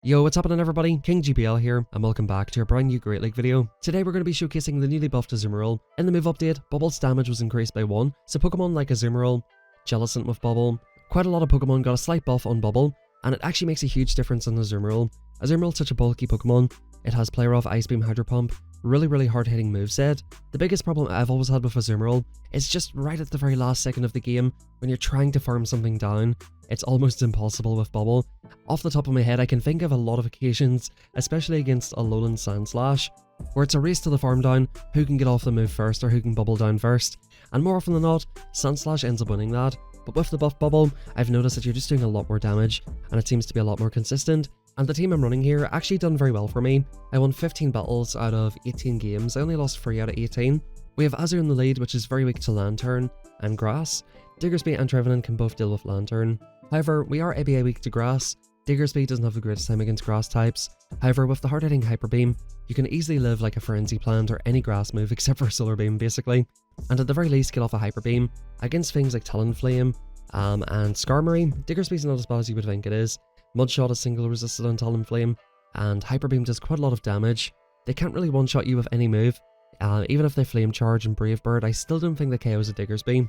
Yo, what's happening everybody? King GPL here, and welcome back to a brand new Great League video. Today we're going to be showcasing the newly buffed Azumarill. In the move update, Bubble's damage was increased by 1, so Pokemon like Azumarill, Jellicent with Bubble, quite a lot of Pokemon got a slight buff on Bubble, and it actually makes a huge difference on Azumarill. Azumarill's such a bulky Pokemon, it has Play Rough, Ice Beam, Hydro Pump, really hard hitting moveset. The biggest problem I've always had with Azumarill is just right at the very last second of the game, when you're trying to farm something down, it's almost impossible with Bubble. Off the top of my head, I can think of a lot of occasions, especially against a Alolan Sandslash, where it's a race to the farm down, who can get off the move first or who can bubble down first, and more often than not, Sandslash ends up winning that. But with the buff Bubble, I've noticed that you're just doing a lot more damage, and it seems to be a lot more consistent, and the team I'm running here actually done very well for me. I won 15 battles out of 18 games, I only lost 3 out of 18. We have Azu in the lead, which is very weak to Lantern and Grass. Diggersby and Trevenant can both deal with Lantern. However, we are ABA weak to Grass. Diggersby doesn't have the greatest time against Grass types. However, with the hard-hitting Hyper Beam, you can easily live like a Frenzy Plant or any Grass move except for Solar Beam basically. And at the very least get off a Hyper Beam against things like Talonflame and Skarmory. Diggersby's not as bad as you would think it is. Mudshot is single resisted on Talonflame, and Hyper Beam does quite a lot of damage. They can't really one-shot you with any move. Even if they Flame Charge and Brave Bird, I still don't think the KO's a Diggersby.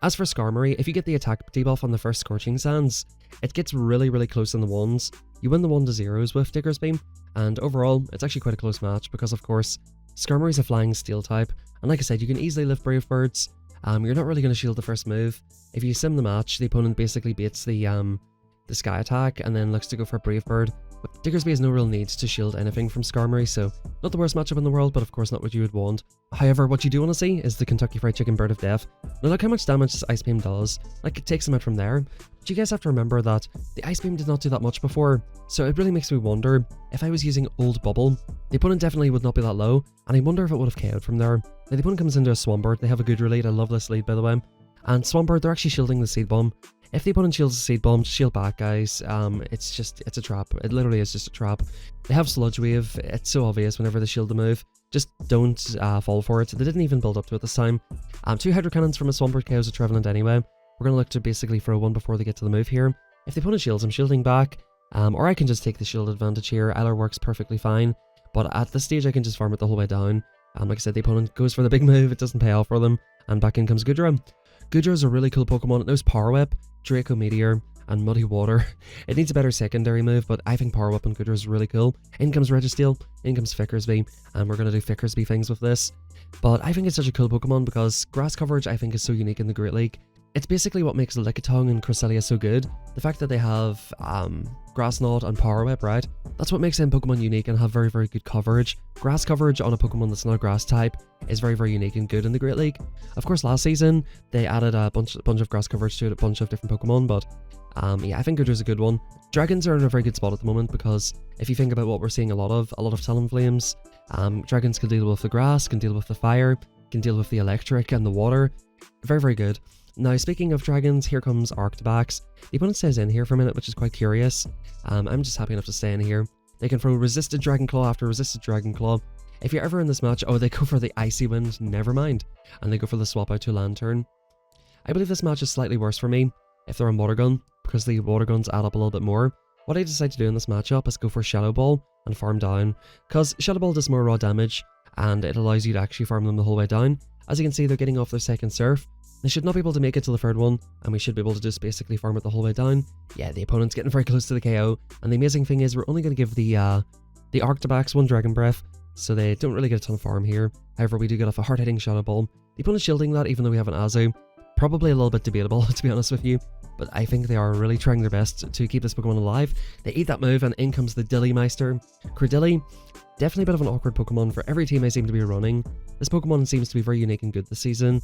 As for Skarmory, if you get the attack debuff on the first Scorching Sands, it gets really close in the ones. You win the 1-0s with Diggersby, and overall, it's actually quite a close match because, of course, Skarmory's a flying steel type, and like I said, you can easily live Brave Birds. You're not really going to shield the first move. If you sim the match, the opponent basically baits the Sky Attack and then looks to go for a Brave Bird. But Diggersby has no real need to shield anything from Skarmory, so not the worst matchup in the world, but of course not what you would want. However, what you do want to see is the Kentucky Fried Chicken Bird of Death. Now look how much damage this Ice Beam does, like it takes him out from there. But you guys have to remember that the Ice Beam did not do that much before, so it really makes me wonder, if I was using old Bubble, the opponent definitely would not be that low, and I wonder if it would have KO'd from there. Now the opponent comes into a Swampert, they have a Goodra lead, I love this lead by the way, and Swampert, they're actually shielding the Seed Bomb. If the opponent shields a Seed Bomb, just shield back guys, it's a trap, it literally is just a trap. They have Sludge Wave, it's so obvious whenever they shield the move, just don't fall for it. They didn't even build up to it this time. 2 Hydro Cannons from a Swampert KOs a Trevenant anyway. We're going to look to basically throw one before they get to the move here. If the opponent shields, I'm shielding back, or I can just take the shield advantage here. Either works perfectly fine, but at this stage I can just farm it the whole way down. Like I said, the opponent goes for the big move, it doesn't pay off for them, and back in comes Goodra. Goodra is a really cool Pokemon. It knows Power Whip, Draco Meteor, and Muddy Water. It needs a better secondary move, but I think Power Whip on Goodra is really cool. In comes Registeel, in comes Fickersby, and we're going to do Fickersby things with this. But I think it's such a cool Pokemon because grass coverage I think is so unique in the Great League. It's basically what makes Lickitung and Cresselia so good. The fact that they have Grass Knot and Power Whip, right? That's what makes them Pokemon unique and have very good coverage. Grass coverage on a Pokemon that's not a grass type is very unique and good in the Great League. Of course, last season they added a bunch of grass coverage to it, a bunch of different Pokemon, but yeah, I think Goodra's a good one. Dragons are in a very good spot at the moment because if you think about what we're seeing a lot of Talonflames, dragons can deal with the grass, can deal with the fire, can deal with the electric and the water. Very good. Now, speaking of dragons, here comes Arctobax. The opponent stays in here for a minute, which is quite curious. I'm just happy enough to stay in here. They can throw Resisted Dragon Claw after Resisted Dragon Claw. If you're ever in this match, oh, they go for the Icy Wind, never mind. And they go for the swap out to Lantern. I believe this match is slightly worse for me if they're on Water Gun, because the Water Guns add up a little bit more. What I decide to do in this matchup is go for Shadow Ball and farm down, because Shadow Ball does more raw damage, and it allows you to actually farm them the whole way down. As you can see, they're getting off their second Surf. They should not be able to make it to the third one, and we should be able to just basically farm it the whole way down. Yeah, the opponent's getting very close to the KO, and the amazing thing is we're only going to give the Arctobax 1 Dragon Breath, so they don't really get a ton of farm here. However, we do get off a hard-hitting Shadow Ball. The opponent's shielding that even though we have an Azu. Probably a little bit debatable, to be honest with you, but I think they are really trying their best to keep this Pokemon alive. They eat that move, and in comes the Dilly-Meister. Credilly, definitely a bit of an awkward Pokemon for every team I seem to be running. This Pokemon seems to be very unique and good this season,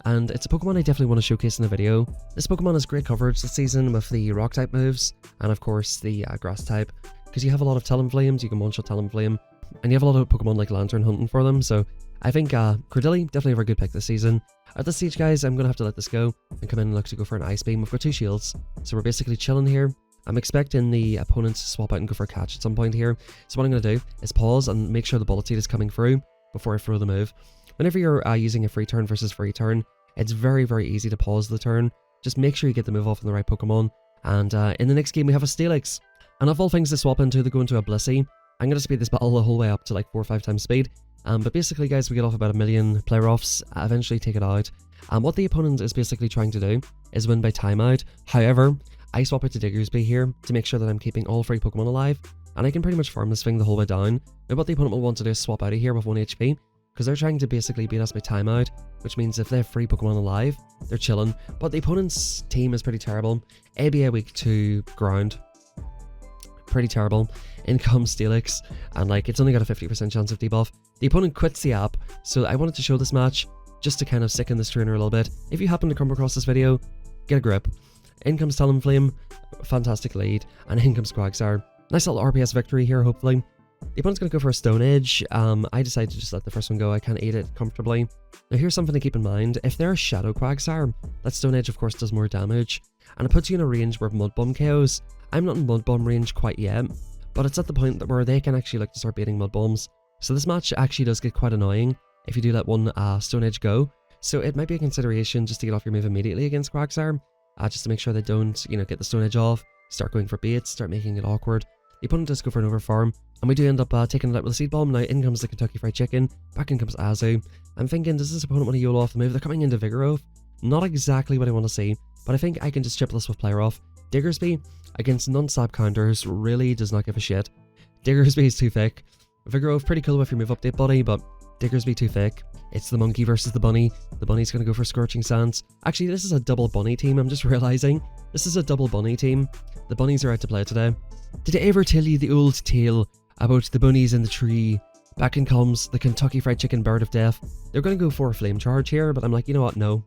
and it's a Pokemon I definitely want to showcase in the video. This Pokemon has great coverage this season with the Rock type moves, and of course the Grass type, because you have a lot of Talonflames, you can one-shot Talonflame, and you have a lot of Pokemon like Lantern hunting for them, so I think Credilly, definitely a very good pick this season. At this stage guys, I'm going to have to let this go and come in and look to go for an Ice Beam. We've got 2 shields, so we're basically chilling here. I'm expecting the opponent to swap out and go for a catch at some point here, so what I'm going to do is pause and make sure the Bullet Seed is coming through before I throw the move. Whenever you're using a free turn versus free turn, it's very easy to pause the turn. Just make sure you get the move off on the right Pokemon, and in the next game we have a Steelix. And of all things to swap into, they go into a Blissey. I'm going to speed this battle the whole way up to like 4 or 5 times speed. But basically, guys, we get off about 1 million player offs, eventually take it out. What the opponent is basically trying to do is win by timeout. However, I swap out to Diggersby here to make sure that I'm keeping all 3 Pokemon alive, and I can pretty much farm this thing the whole way down. Now what the opponent will want to do is swap out of here with 1 HP, because they're trying to basically beat us by timeout, which means if they have 3 Pokemon alive, they're chilling. But the opponent's team is pretty terrible. ABA weak to ground. Pretty terrible. In comes Steelix, and like it's only got a 50% chance of debuff. The opponent quits the app, so I wanted to show this match just to kind of sicken this trainer a little bit. If you happen to come across this video, get a grip. In comes Talonflame, fantastic lead, and in comes Quagsire. Nice little RPS victory here, hopefully. The opponent's going to go for a Stone Edge. I decided to just let the first one go. I can't eat it comfortably. Now here's something to keep in mind. If they're a Shadow Quagsire, that Stone Edge of course does more damage, and it puts you in a range where Mud Bomb KOs. I'm not in Mud Bomb range quite yet, but it's at the point where they can actually look to start baiting Mud Bombs. So this match actually does get quite annoying if you do let one Stone Edge go. So it might be a consideration just to get off your move immediately against Quagsire. Just to make sure they don't, get the Stone Edge off, start going for baits, start making it awkward. The opponent does go for an overfarm, and we do end up taking it out with a Seed Bomb. Now in comes the Kentucky Fried Chicken, back in comes Azu. I'm thinking, does this opponent want to YOLO off the move? They're coming into Vigoroth. Not exactly what I want to see, but I think I can just chip this with Player Off. Diggersby, against non-stab counters, really does not give a shit. Diggersby is too thick. Vigoroth, pretty cool with your move update, buddy, but Diggersby too thick. It's the monkey versus the bunny. The bunny's going to go for Scorching Sands. Actually, this is a double bunny team, I'm just realizing. This is a double bunny team. The bunnies are out to play today. Did I ever tell you the old tale about the bunnies in the tree? Back in comes the Kentucky Fried Chicken Bird of Death. They're going to go for a Flame Charge here, but I'm like, you know what, no.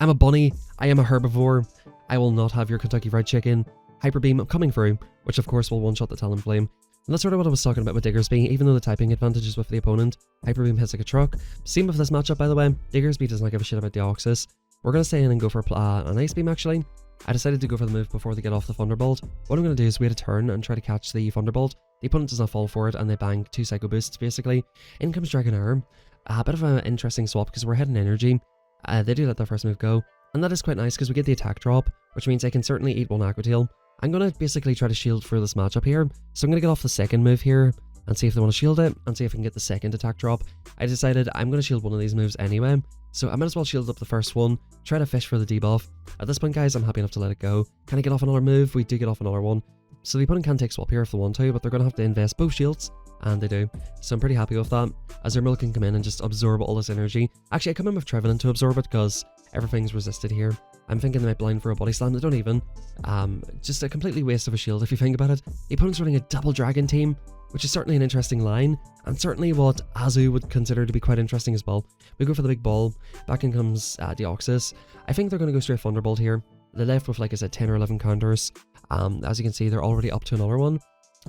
I'm a bunny, I am a herbivore. I will not have your Kentucky Fried Chicken. Hyper Beam coming through, which of course will one-shot the Talonflame. And that's sort of what I was talking about with Diggersby, even though the typing advantage is with the opponent. Hyper Beam hits like a truck. Same with this matchup, by the way. Diggersby does not give a shit about Deoxys. We're going to stay in and go for an Ice Beam, actually. I decided to go for the move before they get off the Thunderbolt. What I'm going to do is wait a turn and try to catch the Thunderbolt. The opponent does not fall for it, and they bang 2 Psycho Boosts, basically. In comes Dragonair. A bit of an interesting swap, because we're heading energy. They do let their first move go. And that is quite nice, because we get the attack drop, which means I can certainly eat 1 Aqua Tail. I'm going to basically try to shield through this matchup here, so I'm going to get off the second move here and see if they want to shield it and see if I can get the second attack drop. I decided I'm going to shield one of these moves anyway, so I might as well shield up the first one, try to fish for the debuff. At this point, guys, I'm happy enough to let it go. Can I get off another move? We do get off another one. So the opponent can take swap here if they want to, but they're going to have to invest both shields, and they do. So I'm pretty happy with that. Azumarill can come in and just absorb all this energy. Actually, I come in with Trevenant to absorb it because everything's resisted here. I'm thinking they might blind for a body slam, they don't even. Just a completely waste of a shield if you think about it. The opponent's running a double dragon team, which is certainly an interesting line, and certainly what Azu would consider to be quite interesting as well. We go for the big ball, back in comes Deoxys. I think they're going to go straight Thunderbolt here. They're left with, like I said, 10 or 11 counters. As you can see, they're already up to another one.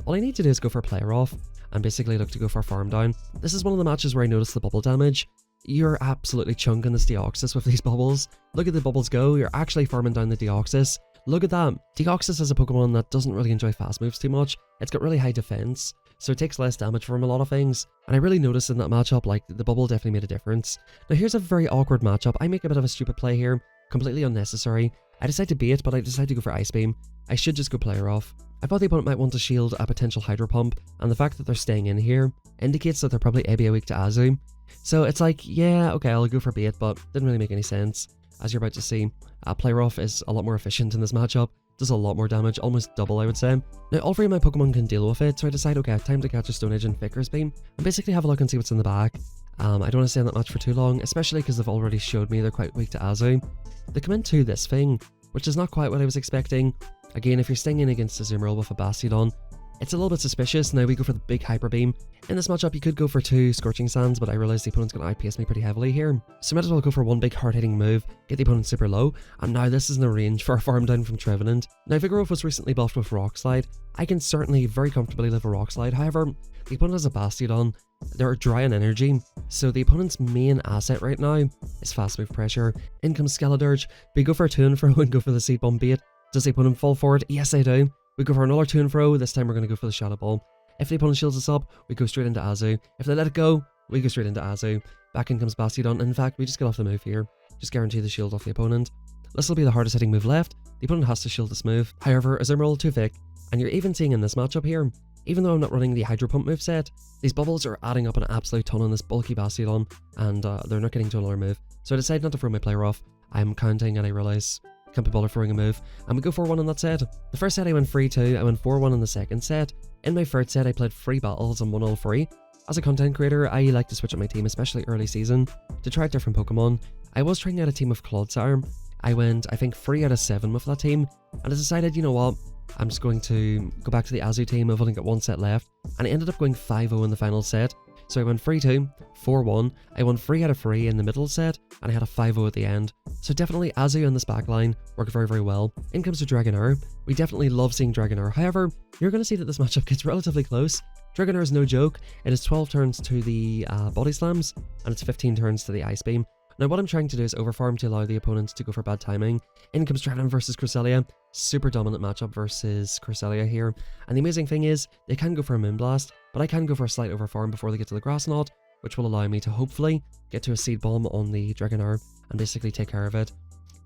All I need to do is go for a Player Off, and basically look to go for a farm down. This is one of the matches where I noticed the bubble damage. You're absolutely chunking this Deoxys with these bubbles. Look at the bubbles go, you're actually farming down the Deoxys. Look at that. Deoxys is a Pokemon that doesn't really enjoy fast moves too much. It's got really high defense, so it takes less damage from a lot of things. And I really noticed in that matchup, like, the bubble definitely made a difference. Now here's a very awkward matchup. I make a bit of a stupid play here, completely unnecessary. I decide to bait, but I decide to go for Ice Beam. I should just go Player Off. I thought the opponent might want to shield a potential Hydro Pump, and the fact that they're staying in here indicates that they're probably ABA weak to Azu. So it's like, yeah, okay, I'll go for bait, but didn't really make any sense. As you're about to see, Player Off is a lot more efficient in this matchup, does a lot more damage, almost double I would say. Now all 3 of my Pokemon can deal with it, so I decide, okay, time to catch a Stone Edge and Ficker's Beam, and basically have a look and see what's in the back. I don't want to stay in that match for too long, especially because they've already showed me they're quite weak to Azu. They come into this thing, which is not quite what I was expecting. Again, if you're staying in against Azumarill with a Bastiodon, it's a little bit suspicious. Now we go for the big Hyper Beam. In this matchup, you could go for 2 Scorching Sands, but I realized the opponent's going to outpace me pretty heavily here. So might as well go for 1 big hard-hitting move, get the opponent super low, and now this is in the range for a farm down from Trevenant. Now Vigoroth was recently buffed with Rock Slide. I can certainly very comfortably live a Rock Slide, however, the opponent has a Bastiodon. They're dry on energy, so the opponent's main asset right now is fast move pressure. In comes Skeledirge. We go for a 2-and-fro and go for the Seed Bomb bait. Does the opponent fall for it? Yes, they do. We go for another 2-and-fro, this time we're going to go for the Shadow Ball. If the opponent shields us up, we go straight into Azu. If they let it go, we go straight into Azu. Back in comes Bastiodon. In fact, we just get off the move here. Just guarantee the shield off the opponent. This will be the hardest hitting move left. The opponent has to shield this move. However, Azumarill too thick. And you're even seeing in this matchup here, even though I'm not running the Hydro Pump moveset, these bubbles are adding up an absolute ton on this bulky Bastiodon, and they're not getting to another move. So I decide not to throw my player off. I'm counting and I realise I can't be bothered throwing a move, and we go 4-1 on that set. The first set I went 3-2, I went 4-1 in the second set. In my third set I played 3 battles and won all 3. As a content creator, I like to switch up my team, especially early season, to try out different Pokemon. I was trying out a team of Clodsire. I went, I think, 3 out of 7 with that team, and I decided, you know what, I'm just going to go back to the Azu team. I've only got 1 set left, and I ended up going 5-0 in the final set. So I went 3-2, 4-1, I won 3 out of 3 in the middle set, and I had a 5-0 at the end. So definitely Azu and this backline work very, very well. In comes to Dragonair. We definitely love seeing Dragonair. However, you're going to see that this matchup gets relatively close. Dragonair is no joke. It is 12 turns to the Body Slams, and it's 15 turns to the Ice Beam. Now what I'm trying to do is overfarm to allow the opponents to go for bad timing. In comes Dragon versus Cresselia. Super dominant matchup versus Cresselia here. And the amazing thing is, they can go for a Moonblast, but I can go for a slight overfarm before they get to the Grass Knot, which will allow me to hopefully get to a Seed Bomb on the Dragonair and basically take care of it.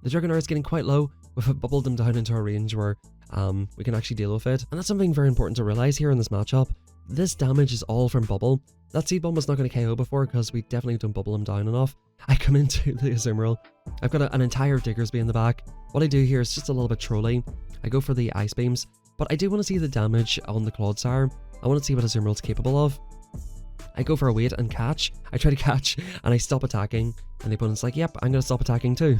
The Dragonair is getting quite low. We've bubbled them down into a range where we can actually deal with it. And that's something very important to realize here in this matchup. This damage is all from Bubble. That Seed Bomb was not going to KO before because we definitely don't bubble him down enough. I come into the Azumarill. I've got an entire Diggersby in the back. What I do here is just a little bit trolly. I go for the Ice Beams, but I do want to see the damage on the Clodsire. I want to see what Azumarill's capable of. I go for a wait and catch. I try to catch and I stop attacking, and the opponent's like, yep, I'm going to stop attacking too.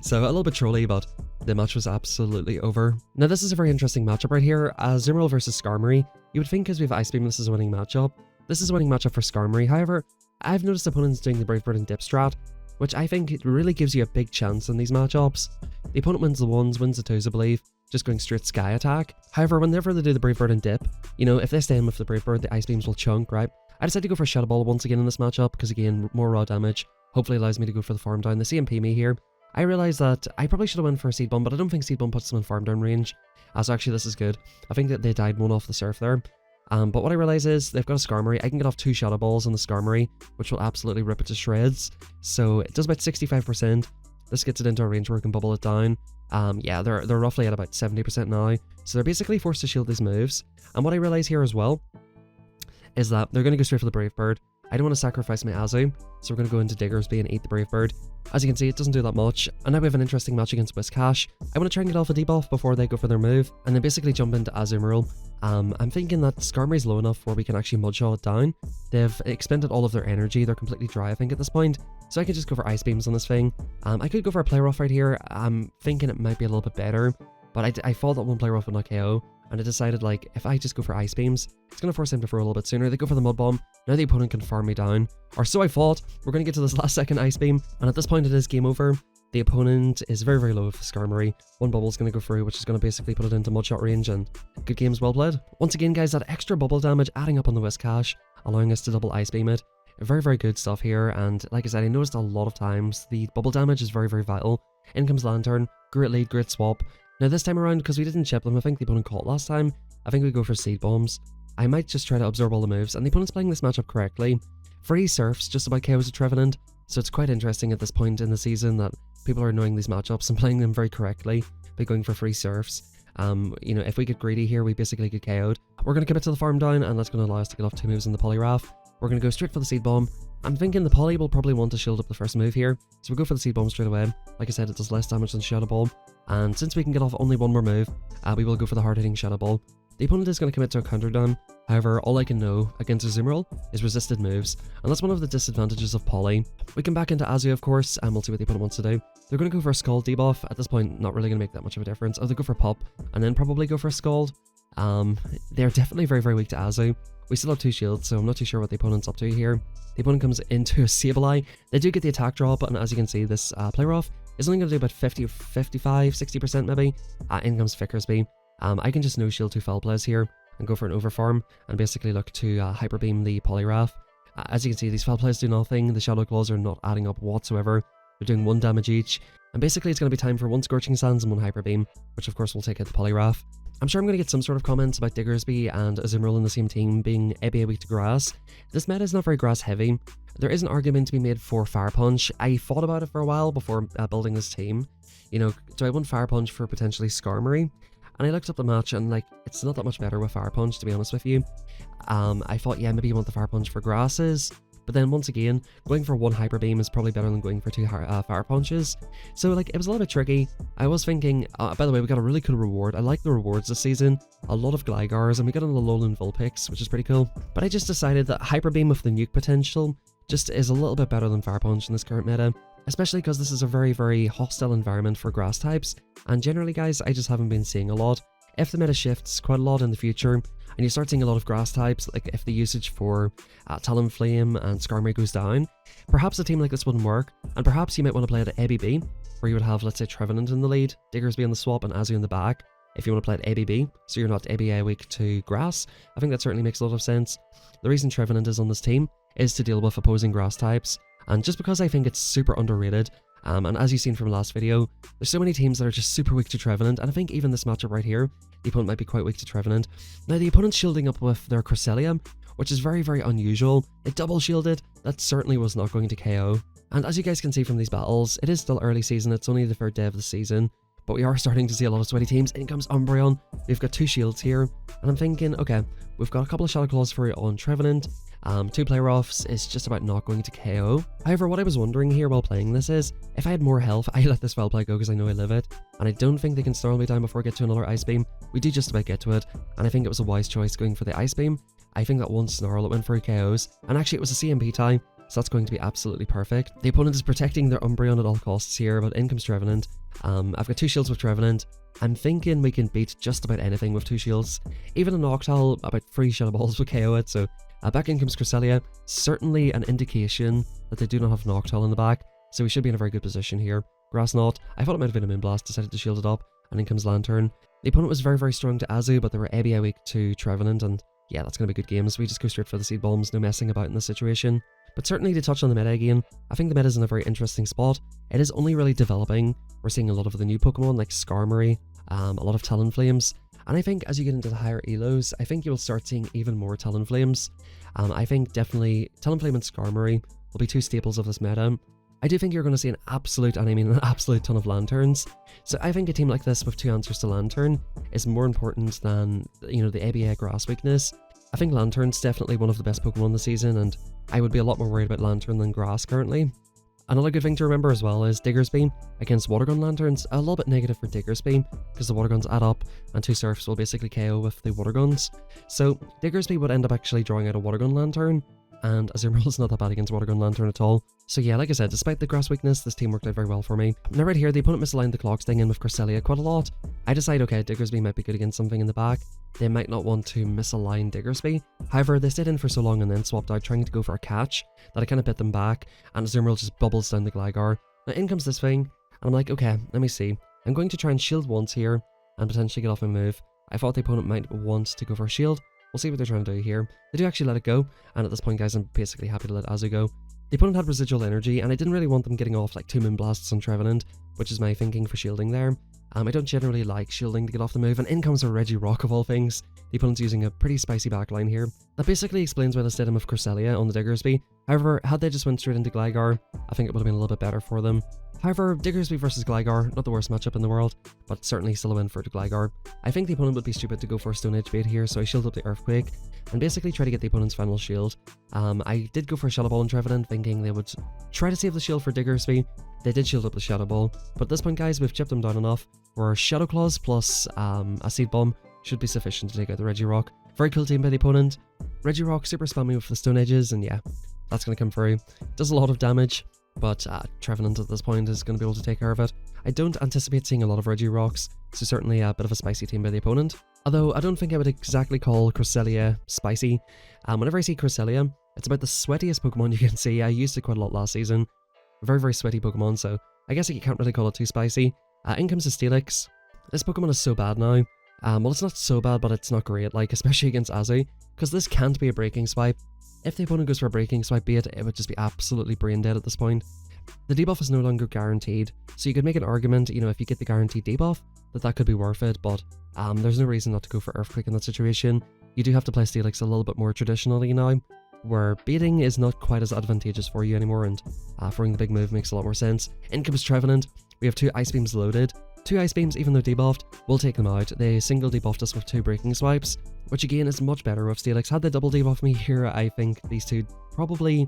So a little bit trolly, but the match was absolutely over. Now this is a very interesting matchup right here. Azumarill versus Skarmory. You would think because we have Ice Beam this is a winning matchup. This is a winning matchup for Skarmory. However, I've noticed opponents doing the Brave Bird and Dip strat, which I think it really gives you a big chance in these matchups. The opponent wins the 1s, wins the 2s I believe, just going straight Sky Attack. However, whenever they do the Brave Bird and Dip, you know, if they stay in with the Brave Bird, the Ice Beams will chunk, right? I decided to go for Shadow Ball once again in this matchup, because again, more raw damage, hopefully allows me to go for the farm down. The CMP me here. I realised that I probably should have went for a Seed Bomb, but I don't think Seed Bomb puts them in farm down range. So actually this is good. I think that they died 1 off the surf there. But what I realise is they've got a Skarmory. I can get off 2 Shadow Balls on the Skarmory, which will absolutely rip it to shreds. So it does about 65%. This gets it into a range where we can bubble it down. Yeah, they're roughly at about 70% now. So they're basically forced to shield these moves. And what I realise here as well is that they're going to go straight for the Brave Bird. I don't want to sacrifice my Azu, so we're going to go into Diggersby and eat the Brave Bird. As you can see, it doesn't do that much, and now we have an interesting match against Whiscash. I want to try and get off a debuff before they go for their move, and then basically jump into Azumarill. I'm thinking that Skarmory's low enough where we can actually Mudshot it down. They've expended all of their energy, they're completely dry I think at this point, so I could just go for Ice Beams on this thing. I could go for a Play Rough right here. I'm thinking it might be a little bit better, but I thought that one Play Rough would not KO. And I decided, like, if I just go for Ice Beams, it's going to force him to throw a little bit sooner. They go for the Mud Bomb. Now the opponent can farm me down. Or so I thought. We're going to get to this last second Ice Beam. And at this point, it is game over. The opponent is very, very low with Skarmory. One bubble is going to go through, which is going to basically put it into Mudshot range. And good games well played. Once again, guys, that extra bubble damage adding up on the Whiscash, allowing us to double Ice Beam it. Very, very good stuff here. And like I said, I noticed a lot of times the bubble damage is very, very vital. In comes Lantern. Great lead, great swap. Now this time around, because we didn't chip them, I think the opponent caught last time, I think we go for Seed Bombs. I might just try to absorb all the moves, and the opponent's playing this matchup correctly. Free Surfs just about KOs a Trevenant, so it's quite interesting at this point in the season that people are knowing these matchups and playing them very correctly by going for Free Surfs. You know, if we get greedy here, we basically get KO'd. We're going to commit to the farm down, and that's going to allow us to get off 2 moves in the Poliwrath. We're going to go straight for the Seed Bomb. I'm thinking the Poly will probably want to shield up the first move here, so we'll go for the Seed Bomb straight away. Like I said, it does less damage than Shadow Ball, and since we can get off only 1 more move, we will go for the hard-hitting Shadow Ball. The opponent is going to commit to a counter down. However, all I can know against Azumarill is resisted moves, and that's one of the disadvantages of Poly. We can back into Azu, of course, and we'll see what the opponent wants to do. They're going to go for a Scald debuff. At this point, not really going to make that much of a difference. Oh, they go for Pop, and then probably go for a Scald. They're definitely very, very weak to Azu. We still have 2 shields, so I'm not too sure what the opponent's up to here. The opponent comes into a Sableye. They do get the attack drop, and as you can see, this Play Rough is only going to do about 50, 55, 60% maybe. In comes Fickersby. I can just no shield 2 foul plays here and go for an overfarm and basically look to Hyper Beam the Poliwrath. As you can see, these foul plays do nothing. The Shadow Claws are not adding up whatsoever. They're doing 1 damage each. And basically, it's going to be time for 1 Scorching Sands and 1 Hyper Beam, which of course will take out the Poliwrath. I'm sure I'm going to get some sort of comments about Diggersby and Azumarill in the same team being a weak to grass. This meta is not very grass heavy. There is an argument to be made for Fire Punch. I thought about it for a while before building this team. You know, do I want Fire Punch for potentially Skarmory? And I looked up the match and like, it's not that much better with Fire Punch, to be honest with you. I thought, yeah, maybe you want the Fire Punch for grasses. But then once again, going for 1 Hyper Beam is probably better than going for 2 Fire Punches. So like, it was a little bit tricky. I was thinking, by the way, we got a really cool reward. I like the rewards this season. A lot of Glygars, and we got an Alolan Vulpix, which is pretty cool. But I just decided that Hyper Beam with the nuke potential just is a little bit better than Fire Punch in this current meta. Especially because this is a very, very hostile environment for grass types. And generally, guys, I just haven't been seeing a lot. If the meta shifts quite a lot in the future, and you start seeing a lot of grass types, like if the usage for Talonflame and Skarmory goes down, perhaps a team like this wouldn't work, and perhaps you might want to play it at ABB, where you would have, let's say, Trevenant in the lead, Diggersby on the swap, and Azu in the back, if you want to play at ABB, so you're not ABA weak to grass. I think that certainly makes a lot of sense. The reason Trevenant is on this team is to deal with opposing grass types, and just because I think it's super underrated, and as you've seen from last video, there's so many teams that are just super weak to Trevenant, and I think even this matchup right here, the opponent might be quite weak to Trevenant. Now the opponent's shielding up with their Cresselia, which is very, very unusual. It double shielded, that certainly was not going to KO. And as you guys can see from these battles, it is still early season, it's only the 3rd day of the season, but we are starting to see a lot of sweaty teams. In comes Umbreon, we've got 2 shields here, and I'm thinking, okay, we've got a couple of Shadow Claws for you on Trevenant, 2 player offs is just about not going to KO. However, what I was wondering here while playing this is, if I had more health, I let this Velplay go because I know I live it, and I don't think they can snarl me down before I get to another Ice Beam. We do just about get to it, and I think it was a wise choice going for the Ice Beam. I think that one snarl, it went for KOs, and actually it was a CMP tie, so that's going to be absolutely perfect. The opponent is protecting their Umbreon at all costs here, but in comes Trevenant. I've got 2 shields with Trevenant. I'm thinking we can beat just about anything with 2 shields. Even a Noctowl, about 3 Shadow Balls will KO it, so back in comes Cresselia, certainly an indication that they do not have Noctowl in the back, so we should be in a very good position here. Grass Knot, I thought it might have been a Moonblast, decided to shield it up, and in comes Lantern. The opponent was very, very strong to Azu, but they were ABA weak to Trevenant, and yeah, that's going to be good games. We just go straight for the Seed Bombs, no messing about in this situation. But certainly to touch on the meta again, I think the meta is in a very interesting spot. It is only really developing. We're seeing a lot of the new Pokemon like Skarmory, a lot of Talonflames, and I think as you get into the higher elos, I think you'll start seeing even more Talonflames. I think definitely Talonflame and Skarmory will be 2 staples of this meta. I do think you're going to see an absolute, and I mean an absolute ton of Lanturns. So I think a team like this with 2 answers to Lantern is more important than, you know, the ABA grass weakness. I think Lantern's definitely one of the best Pokemon this season, and I would be a lot more worried about Lantern than grass currently. Another good thing to remember as well is Diggersby against Water Gun Lanturns, a little bit negative for Diggersby because the Water Guns add up and 2 Surfs will basically KO with the Water Guns. So Diggersby would end up actually drawing out a Water Gun Lantern, and Azumarill is not that bad against Water Gun Lantern at all. So yeah, like I said, despite the grass weakness, this team worked out very well for me. Now right here, the opponent misaligned the Clock Sting in with Cresselia quite a lot. I decide, okay, Diggersby might be good against something in the back. They might not want to misalign Diggersby. However, they stayed in for so long and then swapped out trying to go for a catch that I kind of bit them back, and Azumarill just bubbles down the Gligar. Now in comes this thing, and I'm like, okay, let me see. I'm going to try and shield once here and potentially get off my move. I thought the opponent might want to go for a shield. We'll see what they're trying to do here. They do actually let it go, and at this point, guys, I'm basically happy to let Azu go. The opponent had residual energy, and I didn't really want them getting off like 2 Moonblasts on Trevenant, which is my thinking for shielding there. I don't generally like shielding to get off the move, and in comes a Regirock of all things. The opponent's using a pretty spicy backline here. That basically explains why they stayed him with Cresselia on the Diggersby. However, had they just went straight into Gligar, I think it would have been a little bit better for them. However, Diggersby versus Gligar, not the worst matchup in the world, but certainly still a win for the Gligar. I think the opponent would be stupid to go for a Stone Edge bait here, so I shield up the Earthquake, and basically try to get the opponent's final shield. I did go for a Shadow Ball in Trevenant, thinking they would try to save the shield for Diggersby. They did shield up the Shadow Ball, but at this point, guys, we've chipped them down enough, where Shadow Claws plus a Seed Bomb should be sufficient to take out the Regirock. Very cool team by the opponent. Regirock super spammy with the Stone Edges, and yeah, that's going to come through. Does a lot of damage, but Trevenant at this point is going to be able to take care of it. I don't anticipate seeing a lot of Regirocks, so certainly a bit of a spicy team by the opponent. Although I don't think I would exactly call Cresselia spicy. Whenever I see Cresselia, it's about the sweatiest Pokemon you can see. I used it quite a lot last season. Very, very sweaty Pokemon, so I guess you can't really call it too spicy. In comes the Steelix. This Pokemon is so bad now. Well, it's not so bad, but it's not great, like, especially against Azu, because this can't be a Breaking Swipe. If the opponent goes for a Breaking Swipe bait, it would just be absolutely brain dead at this point. The debuff is no longer guaranteed, so you could make an argument, you know, if you get the guaranteed debuff, that could be worth it, but there's no reason not to go for Earthquake in that situation. You do have to play Steelix a little bit more traditionally now, where baiting is not quite as advantageous for you anymore, and throwing the big move makes a lot more sense. In comes Trevenant. We have 2 Ice Beams loaded. 2 Ice Beams, even though debuffed, will take them out. They single debuffed us with 2 Breaking Swipes, which again is much better with Steelix. Had they double debuff me here, I think these two probably,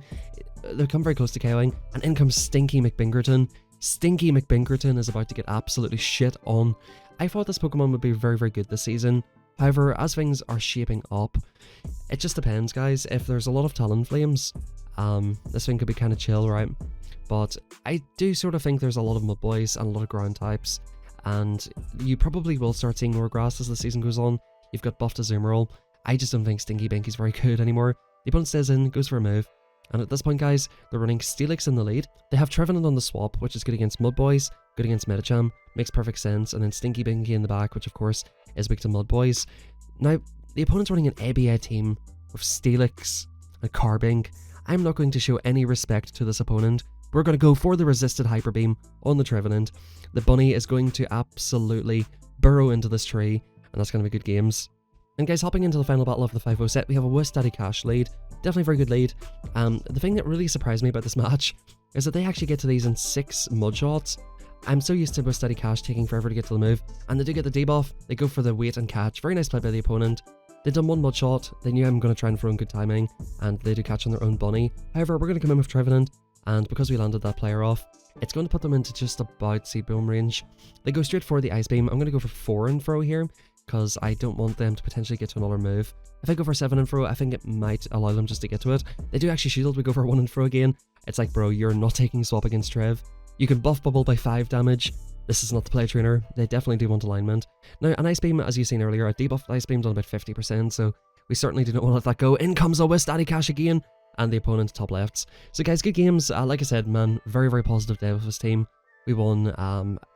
they'll come very close to KOing. And in comes Stinky McBingerton. Stinky McBingerton is about to get absolutely shit on. I thought this Pokemon would be very, very good this season. However, as things are shaping up, it just depends, guys. If there's a lot of Talonflames, this thing could be kind of chill, right? But I do sort of think there's a lot of Mud Boys and a lot of ground types, and you probably will start seeing more grass as the season goes on. You've got buffed Azumarill. I just don't think Stinky Binky's very good anymore. The opponent stays in, goes for a move, and at this point, guys, they're running Steelix in the lead. They have Trevenant on the swap, which is good against Mud Boys, good against Medicham, makes perfect sense, and then Stinky Binky in the back, which of course is weak to Mud Boys. Now, the opponent's running an ABA team with Steelix and Carbink. I'm not going to show any respect to this opponent. We're going to go for the resisted Hyper Beam on the Trevenant. The bunny is going to absolutely burrow into this tree, and that's going to be good games. And guys, hopping into the final battle of the 5-0 set, we have a Wistaddy Cash lead. Definitely a very good lead. The thing that really surprised me about this match is that they actually get to these in 6 mud shots. I'm so used to Wistaddy Cash taking forever to get to the move, and they do get the debuff. They go for the wait and catch. Very nice play by the opponent. They've done 1 mud shot. They knew I'm going to try and throw in good timing, and they do catch on their own bunny. However, we're going to come in with Trevenant, and because we landed that player off, it's going to put them into just about Seed Boom range. They go straight for the Ice Beam. I'm going to go for 4 and throw here, because I don't want them to potentially get to another move. If I go for 7 and throw, I think it might allow them just to get to it. They do actually shield. We go for 1 and throw again. It's like, bro, you're not taking swap against Trev. You can buff Bubble by 5 damage. This is not the play trainer. They definitely do want alignment. Now, an Ice Beam, as you've seen earlier, a debuffed Ice Beam done about 50%, so we certainly do not want to let that go. In comes a Wistaddy Cash again, and the opponent top lefts. So guys, good games. Like I said, man, very, very positive day with this team. We won,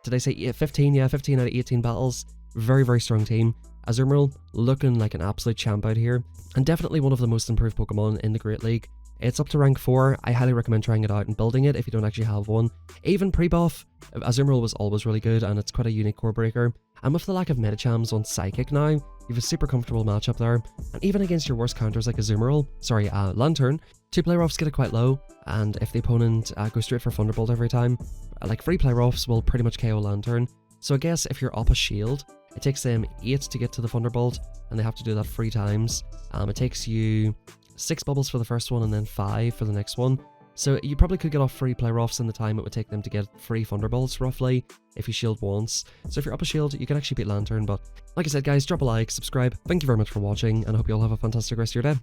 did I say 15? Yeah, 15 out of 18 battles. Very, very strong team. Azumarill looking like an absolute champ out here, and definitely one of the most improved Pokemon in the Great League. It's up to rank 4. I highly recommend trying it out and building it if you don't actually have one. Even pre-buff, Azumarill was always really good, and it's quite a unique core breaker. And with the lack of Medichams on Psychic now, you have a super comfortable matchup there. And even against your worst counters like Lantern, 2 play roughs get it quite low, and if the opponent goes straight for Thunderbolt every time, like 3 play roughs will pretty much KO Lantern. So I guess if you're up a shield, it takes them 8 to get to the Thunderbolt, and they have to do that 3 times. It takes you 6 bubbles for the first one and then 5 for the next one. So you probably could get off 3 play roughs in the time it would take them to get 3 Thunderbolts, roughly, if you shield once. So if you're up a shield, you can actually beat Lantern. But like I said, guys, drop a like, subscribe. Thank you very much for watching, and I hope you all have a fantastic rest of your day.